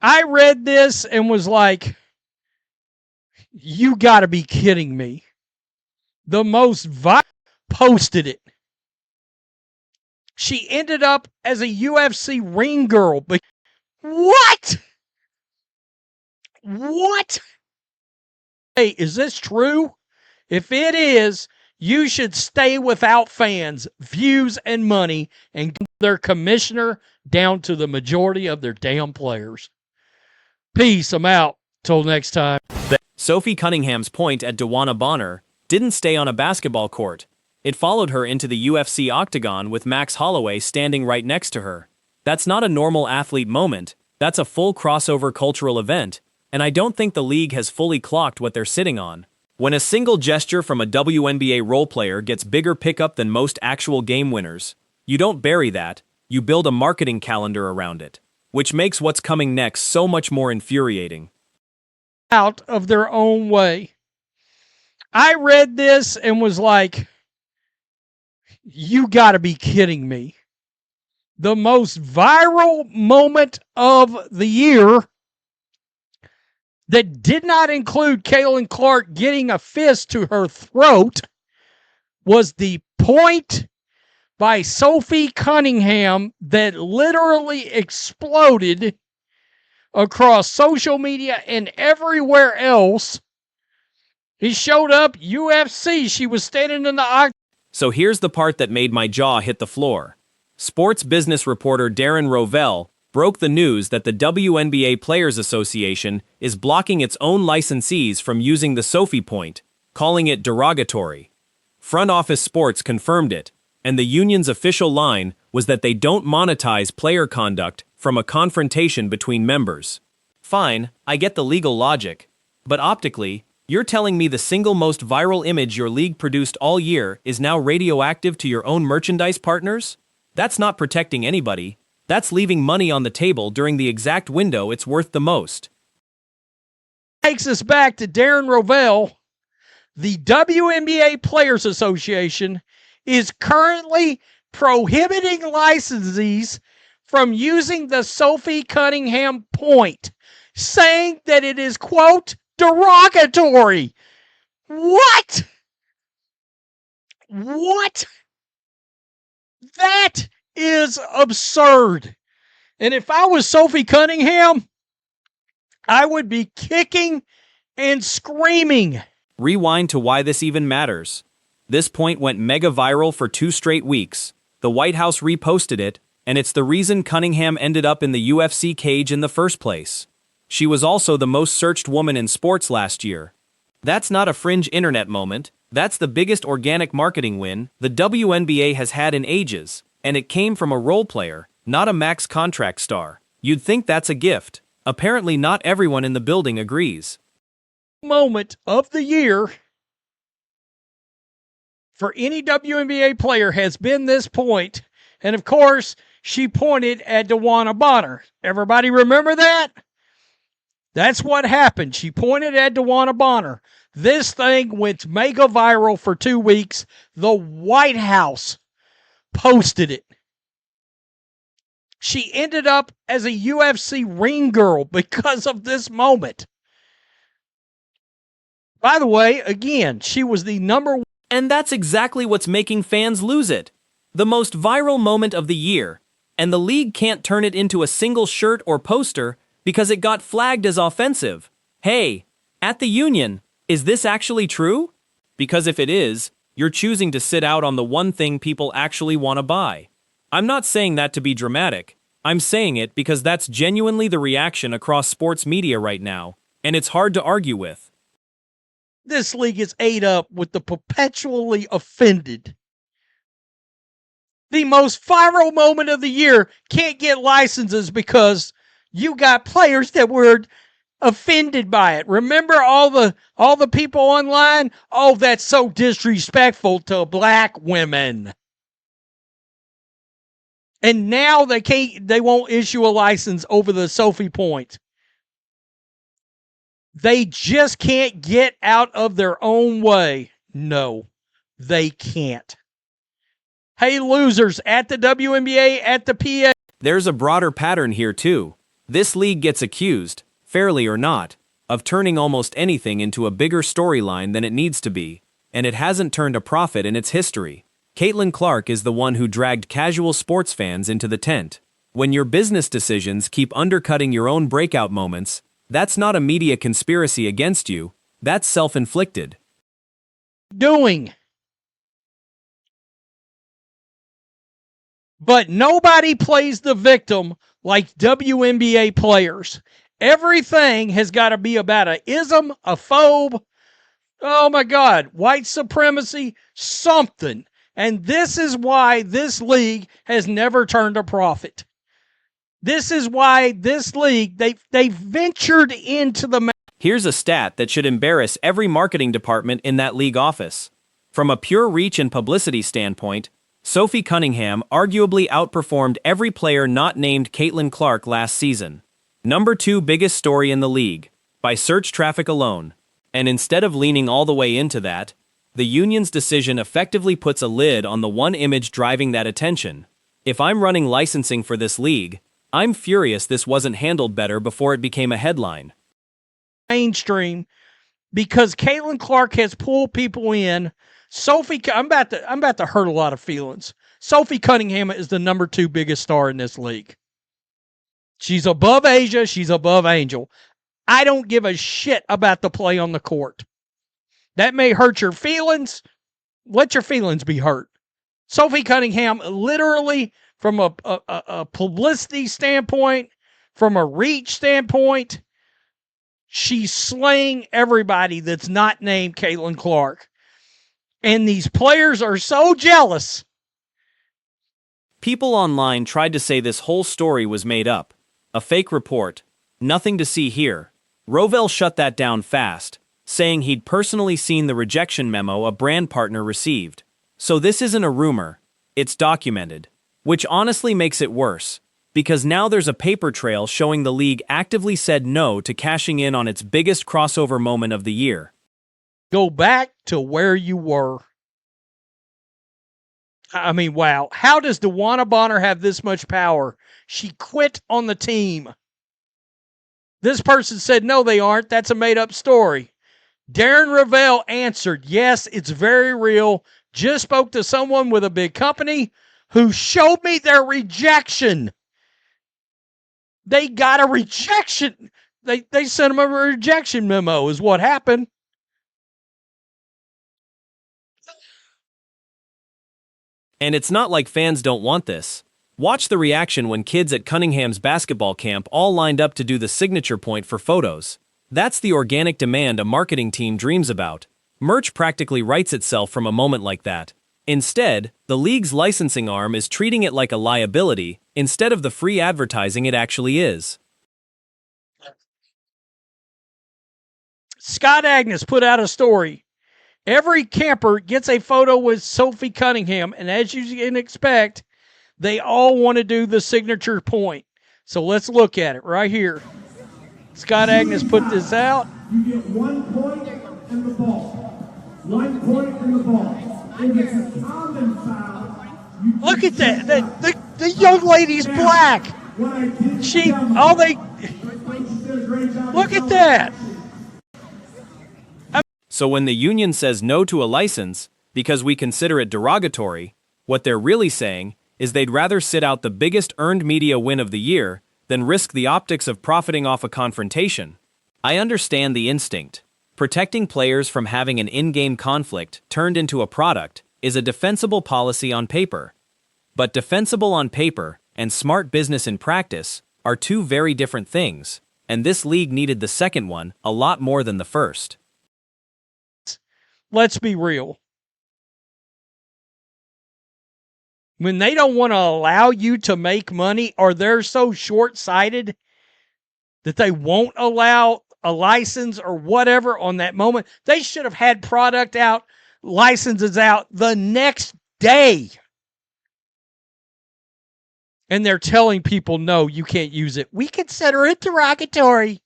I read this and was like, you got to be kidding me. The most viral posted it. She ended up as a UFC ring girl. But what? What? Hey, is this true? If it is, you should stay without fans, views, and money and get their commissioner down to the majority of their damn players. Peace. I'm out. Till next time. Sophie Cunningham's point at Dewana Bonner didn't stay on a basketball court. It followed her into the UFC octagon with Max Holloway standing right next to her. That's not a normal athlete moment, that's a full crossover cultural event, and I don't think the league has fully clocked what they're sitting on. When a single gesture from a WNBA role player gets bigger pickup than most actual game winners, you don't bury that, you build a marketing calendar around it, which makes what's coming next so much more infuriating. Out of their own way. I read this and was like, you got to be kidding me. The most viral moment of the year that did not include Caitlin Clark getting a fist to her throat was the point by Sophie Cunningham that literally exploded across social media and everywhere else. He showed up, UFC. She was standing in the octagon. So here's the part that made my jaw hit the floor. Sports business reporter Darren Rovell broke the news that the WNBA Players Association is blocking its own licensees from using the Sophie point, calling it derogatory. Front Office Sports confirmed it, and the union's official line was that they don't monetize player conduct from a confrontation between members. Fine, I get the legal logic, but optically, you're telling me the single most viral image your league produced all year is now radioactive to your own merchandise partners? That's not protecting anybody. That's leaving money on the table during the exact window it's worth the most. Takes us back to Darren Rovell. The WNBA Players Association is currently prohibiting licensees from using the Sophie Cunningham point, saying that it is, quote, derogatory. What? What? That is absurd. And if I was Sophie Cunningham, I would be kicking and screaming. Rewind to why this even matters. This point went mega viral for 2 straight weeks. The White House reposted it, and it's the reason Cunningham ended up in the UFC cage in the first place. She was also the most searched woman in sports last year. That's not a fringe internet moment, that's the biggest organic marketing win the WNBA has had in ages, and it came from a role player, not a max contract star. You'd think that's a gift. Apparently not everyone in the building agrees. Moment of the year for any WNBA player has been this point, and of course, she pointed at Dewana Bonner. Everybody remember that? That's what happened. She pointed at Dewana Bonner. This thing went mega viral for 2 weeks. The White House posted it. She ended up as a UFC ring girl because of this moment. By the way, again, she was the number one. And that's exactly what's making fans lose it. The most viral moment of the year. And the league can't turn it into a single shirt or poster because it got flagged as offensive. Hey, at the union, is this actually true? Because if it is, you're choosing to sit out on the one thing people actually want to buy. I'm not saying that to be dramatic. I'm saying it because that's genuinely the reaction across sports media right now, and it's hard to argue with. This league is ate up with the perpetually offended. The most viral moment of the year can't get licenses because you got players that were offended by it. Remember all the people online? Oh, that's so disrespectful to black women. And now they won't issue a license over the Sophie point. They just can't get out of their own way. No, they can't. Hey, losers at the WNBA, at the PA. There's a broader pattern here too. This league gets accused, fairly or not, of turning almost anything into a bigger storyline than it needs to be, and it hasn't turned a profit in its history. Caitlin Clark is the one who dragged casual sports fans into the tent. When your business decisions keep undercutting your own breakout moments, that's not a media conspiracy against you, that's self-inflicted. Doing. But nobody plays the victim like WNBA players. Everything has got to be about a ism, a phobe, oh my God, white supremacy, something. And this is why this league has never turned a profit. This is why this league, they ventured into the... Here's a stat that should embarrass every marketing department in that league office. From a pure reach and publicity standpoint, Sophie Cunningham arguably outperformed every player not named Caitlin Clark last season. Number 2 biggest story in the league, by search traffic alone. And instead of leaning all the way into that, the union's decision effectively puts a lid on the one image driving that attention. If I'm running licensing for this league, I'm furious this wasn't handled better before it became a headline. Mainstream, because Caitlin Clark has pulled people in. Sophie, I'm about to hurt a lot of feelings. Sophie Cunningham is the number 2 biggest star in this league. She's above Asia. She's above Angel. I don't give a shit about the play on the court. That may hurt your feelings. Let your feelings be hurt. Sophie Cunningham, literally, from a publicity standpoint, from a reach standpoint, she's slaying everybody that's not named Caitlin Clark. And these players are so jealous. People online tried to say this whole story was made up. A fake report. Nothing to see here. Rovell shut that down fast, saying he'd personally seen the rejection memo a brand partner received. So this isn't a rumor. It's documented. Which honestly makes it worse, because now there's a paper trail showing the league actively said no to cashing in on its biggest crossover moment of the year. Go back to where you were. I mean, wow. How does DeWanna Bonner have this much power? She quit on the team. This person said, no, they aren't. That's a made-up story. Darren Rovell answered, yes, it's very real. Just spoke to someone with a big company who showed me their rejection. They got a rejection. They sent them a rejection memo is what happened. And it's not like fans don't want this. Watch the reaction when kids at Cunningham's basketball camp all lined up to do the signature point for photos. That's the organic demand a marketing team dreams about. Merch practically writes itself from a moment like that. Instead, the league's licensing arm is treating it like a liability instead of the free advertising it actually is. Scott Agnes put out a story. Every camper gets a photo with Sophie Cunningham, and as you can expect, they all want to do the signature point. So let's look at it right here. Scott Agnes put this out. You get 1 point and the ball. 1 point and the ball. If it's a common foul, look at that. The young lady's black. Look at that. So when the union says no to a license because we consider it derogatory, what they're really saying is they'd rather sit out the biggest earned media win of the year than risk the optics of profiting off a confrontation. I understand the instinct. Protecting players from having an in-game conflict turned into a product is a defensible policy on paper. But defensible on paper and smart business in practice are two very different things, and this league needed the second one a lot more than the first. Let's be real. When they don't want to allow you to make money, or they're so short-sighted that they won't allow a license or whatever on that moment, they should have had product out, licenses out the next day. And they're telling people, no, you can't use it. We consider it derogatory.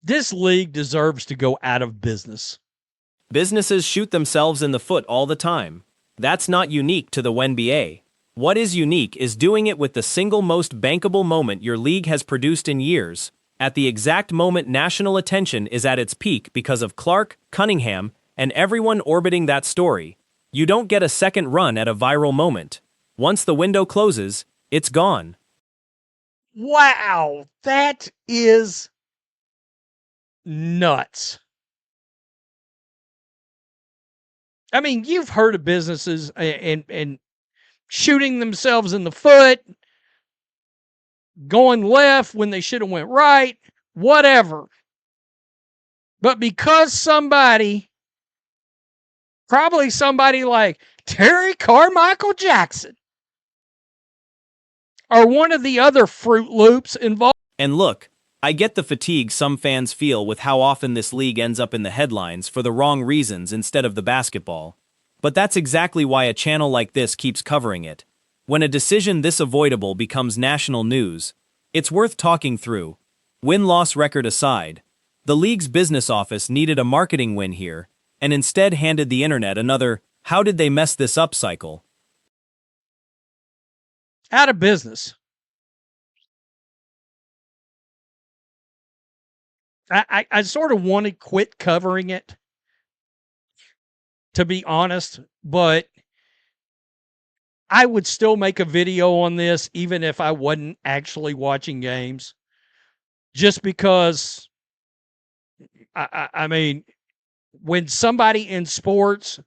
This league deserves to go out of business. Businesses shoot themselves in the foot all the time. That's not unique to the WNBA. What is unique is doing it with the single most bankable moment your league has produced in years, at the exact moment national attention is at its peak because of Clark, Cunningham, and everyone orbiting that story. You don't get a second run at a viral moment. Once the window closes, it's gone. Wow, that is nuts. I mean, you've heard of businesses and shooting themselves in the foot, going left when they should have went right, whatever. But because somebody, probably somebody like Terry Carmichael Jackson, or one of the other Fruit Loops involved. And look, I get the fatigue some fans feel with how often this league ends up in the headlines for the wrong reasons instead of the basketball. But that's exactly why a channel like this keeps covering it. When a decision this avoidable becomes national news, it's worth talking through. Win-loss record aside, the league's business office needed a marketing win here, and instead handed the internet another "how did they mess this up" cycle. Out of business. I sort of want to quit covering it, to be honest, but I would still make a video on this even if I wasn't actually watching games. Just because, I mean, when somebody in sports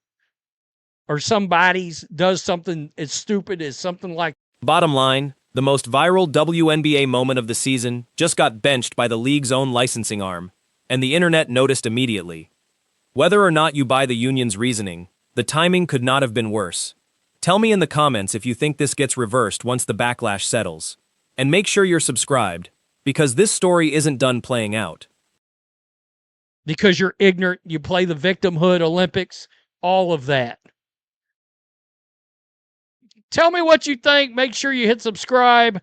or somebody's does something as stupid as something like. Bottom line, the most viral WNBA moment of the season just got benched by the league's own licensing arm, and the internet noticed immediately. Whether or not you buy the union's reasoning, the timing could not have been worse. Tell me in the comments if you think this gets reversed once the backlash settles. And make sure you're subscribed, because this story isn't done playing out. Because you're ignorant, you play the victimhood Olympics, all of that. Tell me what you think. Make sure you hit subscribe.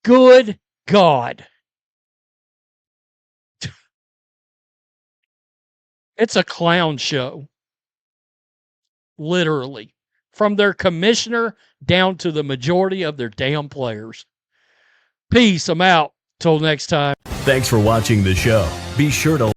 Good God. It's a clown show. Literally. From their commissioner down to the majority of their damn players. Peace. I'm out. Till next time. Thanks for watching the show. Be sure to